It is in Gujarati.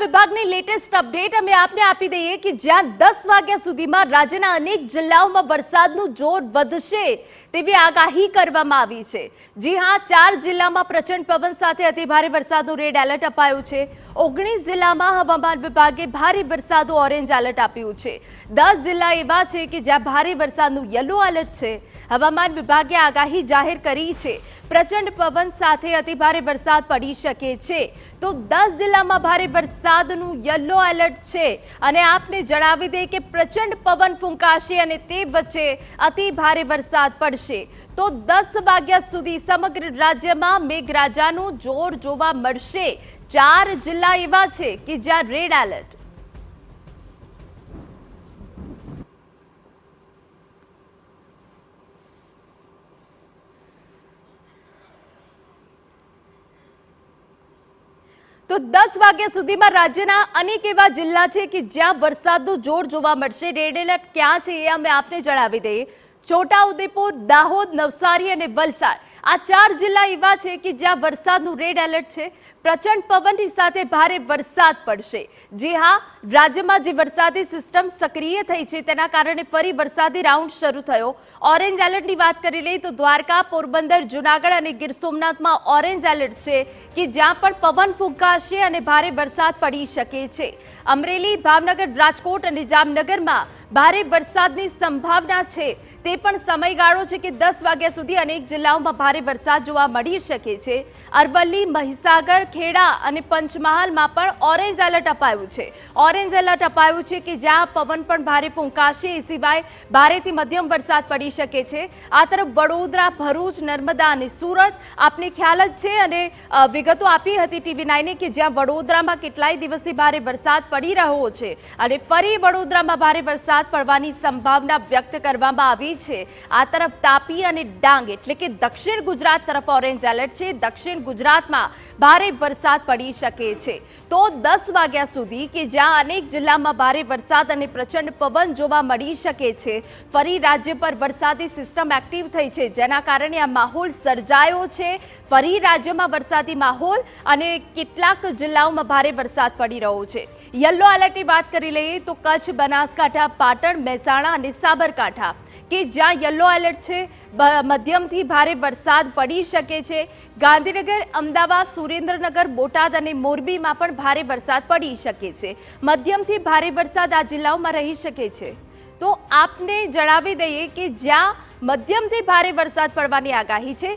વિભાગની લેટેસ્ટ અપડેટ અમે આપને આપી દઈએ કે જ્યાં 10 વાગ્યા સુધીમાં રાજ્યના અનેક જિલ્લાઓમાં વરસાદનું જોર વધશે તેવી આગાહી કરવામાં આવી છે। જી હા, 4 જિલ્લામાં પ્રચંડ પવન સાથે અતિભારે વરસાદનું રેડ એલર્ટ અપાયું છે। 19 જિલ્લામાં હવામાન વિભાગે ભારે વરસાદનું ઓરેન્જ એલર્ટ આપ્યું છે। 10 જિલ્લા એવા છે કે જ્યાં ભારે વરસાદનું યલો એલર્ટ છે। હવામાન વિભાગે આગાહી જાહેર કરી છે। પ્રચંડ પવન સાથે અતિભારે વરસાદ પડી શકે છે, તો 10 જિલ્લામાં ભારે વરસાદનું યલો એલર્ટ છે। અને આપને જણાવી દે કે પ્રચંડ પવન ફૂંકાશે અને તે વચ્ચે અતિ ભારે વરસાદ પડશે, તો 10 વાગ્યા સુધી સમગ્ર રાજ્યમાં મેઘરાજાનું જોર જોવા મળશે। 4 જિલ્લા એવા છે કે જ્યાં રેડ એલર્ટ। તો 10 વાગ્યા સુધીમાં રાજ્યના અનેક એવા જિલ્લા છે કે જ્યાં વરસાદનું જોર જોવા મળશે। રેડ એલર્ટ ક્યાં છે એ અમે આપને જણાવી દઈએ। છોટાઉદેપુર, દાહોદ, નવસારી અને વલસાડ આ 4 જિલ્લા એવા છે કે જ્યાં વરસાદનું રેડ એલર્ટ છે। પ્રચંડ પવનની સાથે ભારે વરસાદ પડશે। જી હા, રાજ્યમાં જે વરસાદી સિસ્ટમ સક્રિય થઈ છે તેના કારણે ફરી વરસાદી રાઉન્ડ શરૂ થયો। ઓરેન્જ એલર્ટની વાત કરી લઈએ તો દ્વારકા, પોરબંદર, જૂનાગઢ અને ગીર સોમનાથમાં ઓરેન્જ એલર્ટ છે કે જ્યાં પણ પવન ફૂંકાશે અને ભારે વરસાદ પડી શકે છે। અમરેલી, ભાવનગર, રાજકોટ અને જામનગરમાં ભારે વરસાદની સંભાવના છે। તે પણ સમયગાળો છે કે 10 વાગ્યા સુધી અનેક જિલ્લાઓમાં ભારે વરસાદ જોવા મળી શકે છે। અરવલ્લી, મહીસાગર, ખેડા અને પંચમહાલમાં પણ ઓરેન્જ એલર્ટ અપાયું છે। ઓરેન્જ એલર્ટ અપાયું છે કે જ્યાં પવન પણ ભારે ફૂંકાશે, એ સિવાય ભારેથી મધ્યમ વરસાદ પડી શકે છે। આ તરફ વડોદરા, ભરૂચ, નર્મદા અને સુરત આપને ખ્યાલ જ છે અને વિગતો આપી હતી TV9 કે જ્યાં વડોદરામાં કેટલાય દિવસથી ભારે વરસાદ પડી રહ્યો છે અને ફરી વડોદરામાં ભારે વરસાદ પડવાની સંભાવના વ્યક્ત કરવામાં આવી છે। આ તરફ તાપી અને ડાંગ એટલે કે દક્ષિણ ગુજરાત તરફ ઓરેન્જ એલર્ટ છે। દક્ષિણ ગુજરાતમાં ભારે વરસાદ પડી શકે છે, તો 10 વાગ્યા સુધી કે જ્યાં અનેક જિલ્લામાં ભારે વરસાદ અને પ્રચંડ પવન જોવા મળી શકે છે। ફરી રાજ્ય પર વરસાદી સિસ્ટમ એક્ટિવ થઈ છે, જેના કારણે આ માહોલ સર્જાયો છે। ફરી રાજ્યમાં વરસાદી માહોલ અને કેટલાક જિલ્લાઓમાં ભારે વરસાદ પડી રહ્યો છે। યલો એલર્ટની વાત કરી લઈએ તો કચ્છ, બનાસકાંઠા, પાટણ, મહેસાણા અને સાબરકાંઠા કે જ્યાં યલો એલર્ટ છે, મધ્યમથી ભારે વરસાદ પડી શકે છે। ગાંધીનગર, અમદાવાદ, સુરેન્દ્રનગર, બોટાદ અને મોરબીમાં પણ ભારે વરસાદ પડી શકે છે। મધ્યમથી ભારે વરસાદ આ જિલ્લાઓમાં રહી શકે છે। તો આપને જણાવી દઈએ કે જ્યાં મધ્યમથી ભારે વરસાદ પડવાની આગાહી છે।